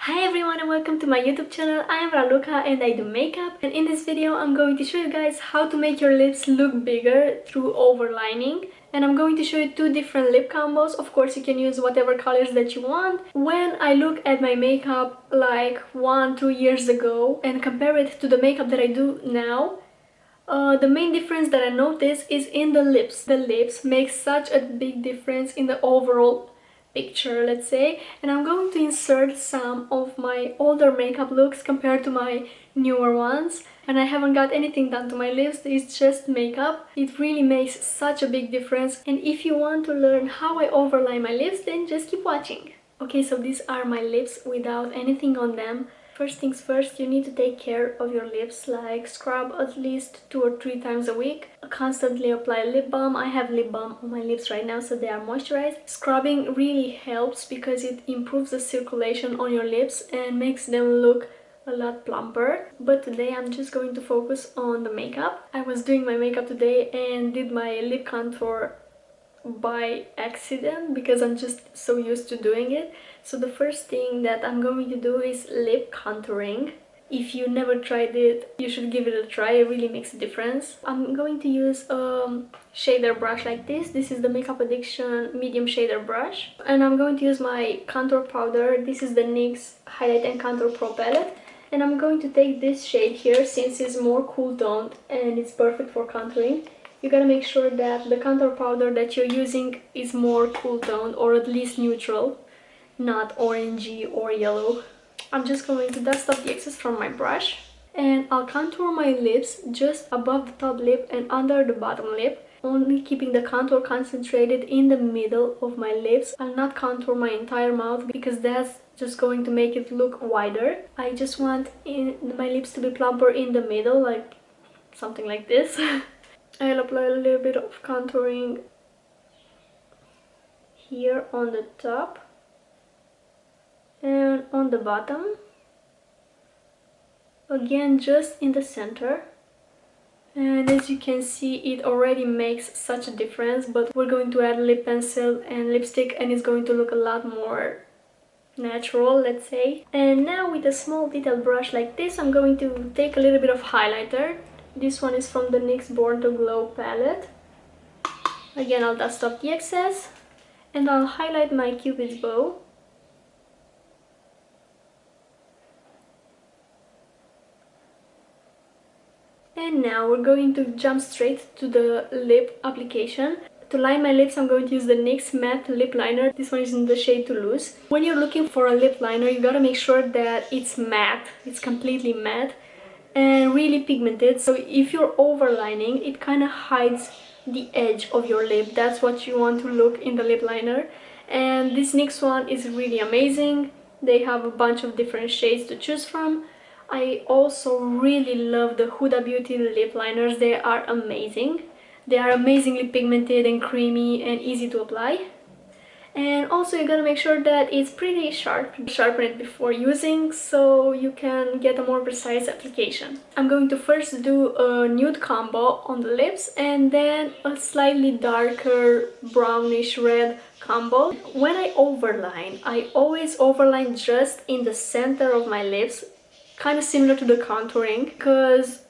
Hi everyone and welcome to my YouTube channel. I am Raluca and I do makeup, and in this video I'm going to show you guys how to make your lips look bigger through overlining. And I'm going to show you two different lip combos. Of course you can use whatever colors that you want. When I look at my makeup like 1-2 years ago and compare it to the makeup that I do now, the main difference that I notice is in the lips. The lips make such a big difference in the overall picture, let's say. And I'm going to insert some of my older makeup looks compared to my newer ones. And I haven't got anything done to my lips, it's just makeup. It really makes such a big difference. And if you want to learn how I overline my lips, then just keep watching. Okay, so these are my lips without anything on them. First things first, you need to take care of your lips, like scrub at least 2 or 3 times a week. Constantly apply lip balm. I have lip balm on my lips right now so they are moisturized. Scrubbing really helps because it improves the circulation on your lips and makes them look a lot plumper. But today I'm just going to focus on the makeup. I was doing my makeup today and did my lip contour by accident because I'm just so used to doing it. So the first thing that I'm going to do is lip contouring. If you never tried it, you should give it a try. It really makes a difference. I'm going to use a shader brush like this. This is the Makeup Addiction medium shader brush. And I'm going to use my contour powder. This is the NYX Highlight and Contour Pro palette. And I'm going to take this shade here since it's more cool toned and it's perfect for contouring. You gotta make sure that the contour powder that you're using is more cool toned or at least neutral, not orangey or yellow. I'm just going to dust off the excess from my brush and I'll contour my lips just above the top lip and under the bottom lip, only keeping the contour concentrated in the middle of my lips. I'll not contour my entire mouth because that's just going to make it look wider. I just want my lips to be plumper in the middle, like something like this. I'll apply a little bit of contouring here on the top and on the bottom. Again, just in the center. And as you can see, it already makes such a difference, but we're going to add lip pencil and lipstick and it's going to look a lot more natural, let's say. And now with a small detailed brush like this, I'm going to take a little bit of highlighter. This one is from the NYX Born to Glow palette. Again, I'll dust off the excess and I'll highlight my Cupid's bow. And now we're going to jump straight to the lip application. To line my lips, I'm going to use the NYX Matte Lip Liner. This one is in the shade Toulouse. When you're looking for a lip liner, you gotta make sure that it's matte. It's completely matte and really pigmented. So if you're overlining, it kind of hides the edge of your lip. That's what you want to look in the lip liner. And this NYX one is really amazing. They have a bunch of different shades to choose from. I also really love the Huda Beauty lip liners. They are amazing. They are amazingly pigmented and creamy and easy to apply. And also you gotta make sure that it's pretty sharp. Sharpen it before using so you can get a more precise application. I'm going to first do a nude combo on the lips and then a slightly darker brownish red combo. When I overline, I always overline just in the center of my lips, kind of similar to the contouring, because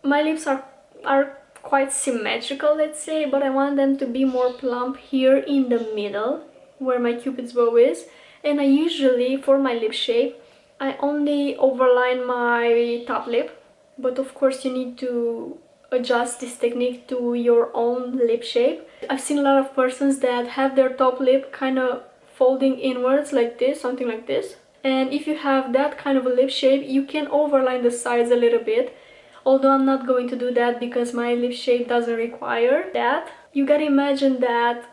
my lips are quite symmetrical, let's say, but I want them to be more plump here in the middle where my Cupid's bow is. And I usually, for my lip shape, I only overline my top lip, but of course you need to adjust this technique to your own lip shape. I've seen a lot of persons that have their top lip kind of folding inwards like this, something like this. And if you have that kind of a lip shape, you can overline the sides a little bit. Although I'm not going to do that because my lip shape doesn't require that. You gotta imagine that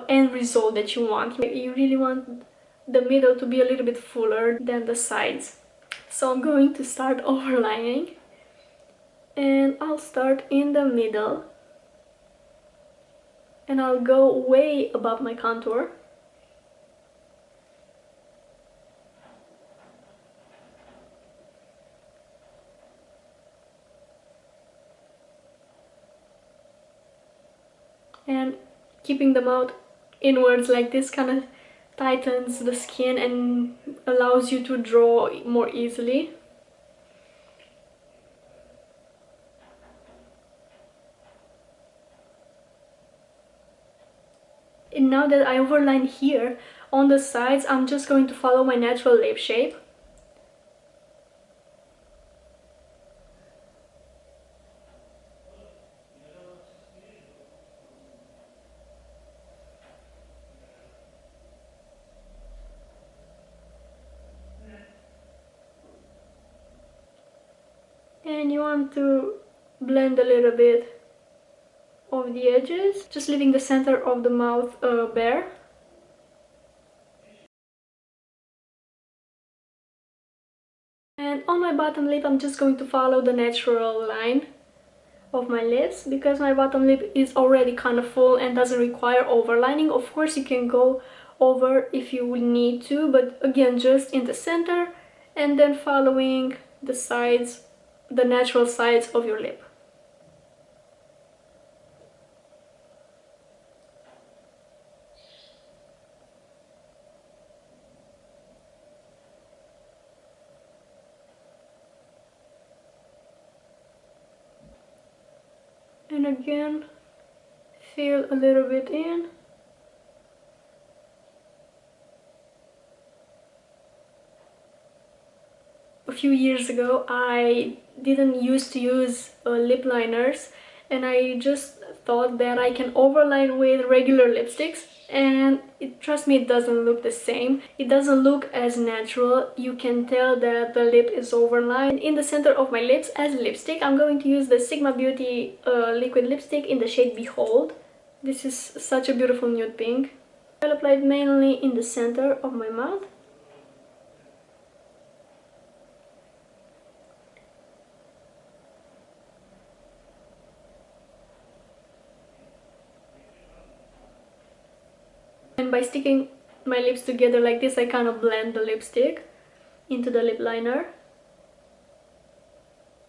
end result that you want. You really want the middle to be a little bit fuller than the sides. So I'm going to start overlining. And I'll start in the middle. And I'll go way above my contour. And keeping the mouth inwards like this, kind of tightens the skin and allows you to draw more easily. And now that I overline here on the sides, I'm just going to follow my natural lip shape. And you want to blend a little bit of the edges, just leaving the center of the mouth bare. And on my bottom lip, I'm just going to follow the natural line of my lips because my bottom lip is already kind of full and doesn't require overlining. Of course, you can go over if you need to, but again, just in the center and then following the sides, the natural sides of your lip. And again, fill a little bit in. A few years ago, I didn't used to use lip liners, and I just thought that I can overline with regular lipsticks, and trust me, it doesn't look the same. It doesn't look as natural. You can tell that the lip is overlined. In the center of my lips as lipstick, I'm going to use the Sigma Beauty liquid lipstick in the shade Behold. This is such a beautiful nude pink. I'll apply it mainly in the center of my mouth. And by sticking my lips together like this, I kind of blend the lipstick into the lip liner.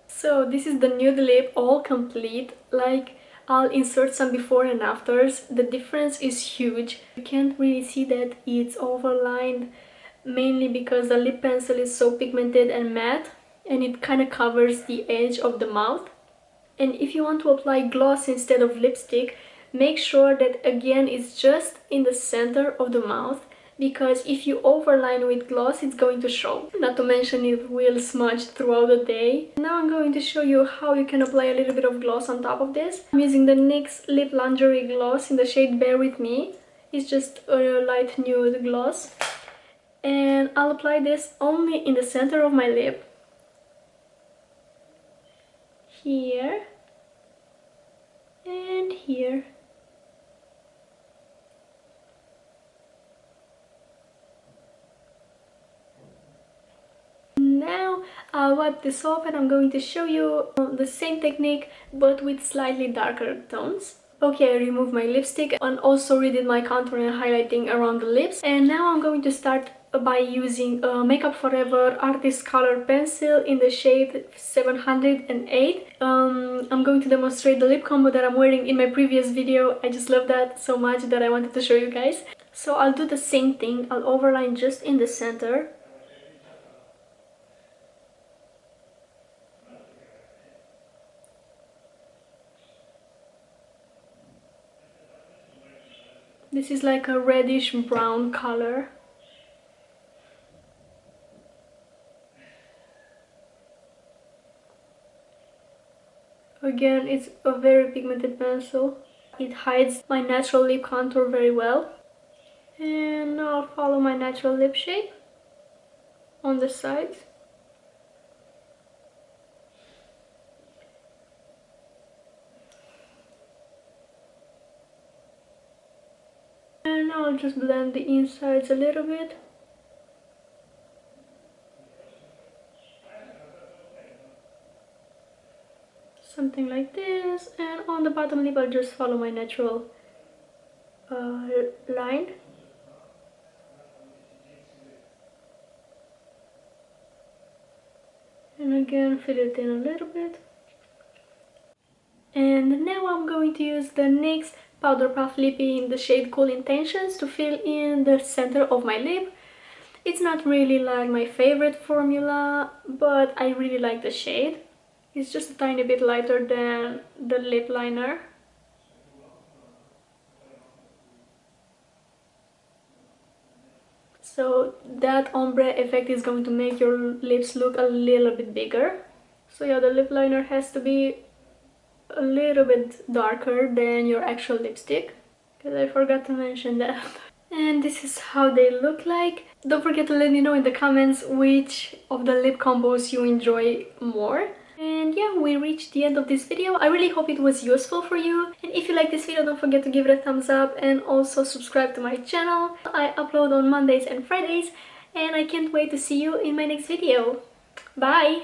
So this is the nude lip all complete. Like, I'll insert some before and afters. The difference is huge. You can't really see that it's overlined, mainly because the lip pencil is so pigmented and matte, and it kind of covers the edge of the mouth. And if you want to apply gloss instead of lipstick, make sure that again it's just in the center of the mouth, because if you overline with gloss, it's going to show. Not to mention it will smudge throughout the day. Now I'm going to show you how you can apply a little bit of gloss on top of this. I'm using the NYX Lip Lingerie Gloss in the shade Bear With Me. It's just a light nude gloss. And I'll apply this only in the center of my lip. Here. And here. Now I'll wipe this off and I'm going to show you the same technique but with slightly darker tones. Okay, I removed my lipstick and also redid my contour and highlighting around the lips. And now I'm going to start by using Makeup Forever Artist Color Pencil in the shade 708. I'm going to demonstrate the lip combo that I'm wearing in my previous video. I just love that so much that I wanted to show you guys. So I'll do the same thing. I'll overline just in the center. This is like a reddish brown color. Again, it's a very pigmented pencil. It hides my natural lip contour very well. And now I'll follow my natural lip shape on the sides. And now I'll just blend the insides a little bit. Something like this. And on the bottom lip, I'll just follow my natural line. And again, fill it in a little bit. And now I'm going to use the NYX Powder Puff Lippie in the shade Cool Intentions to fill in the center of my lip. It's not really like my favorite formula, but I really like the shade. It's just a tiny bit lighter than the lip liner. So that ombre effect is going to make your lips look a little bit bigger. So yeah, the lip liner has to be a little bit darker than your actual lipstick, because I forgot to mention that. And this is how they look like. Don't forget to let me know in the comments which of the lip combos you enjoy more. And yeah, we reached the end of this video. I really hope it was useful for you. And if you like this video, don't forget to give it a thumbs up and also subscribe to my channel. I upload on Mondays and Fridays, and I can't wait to see you in my next video. Bye!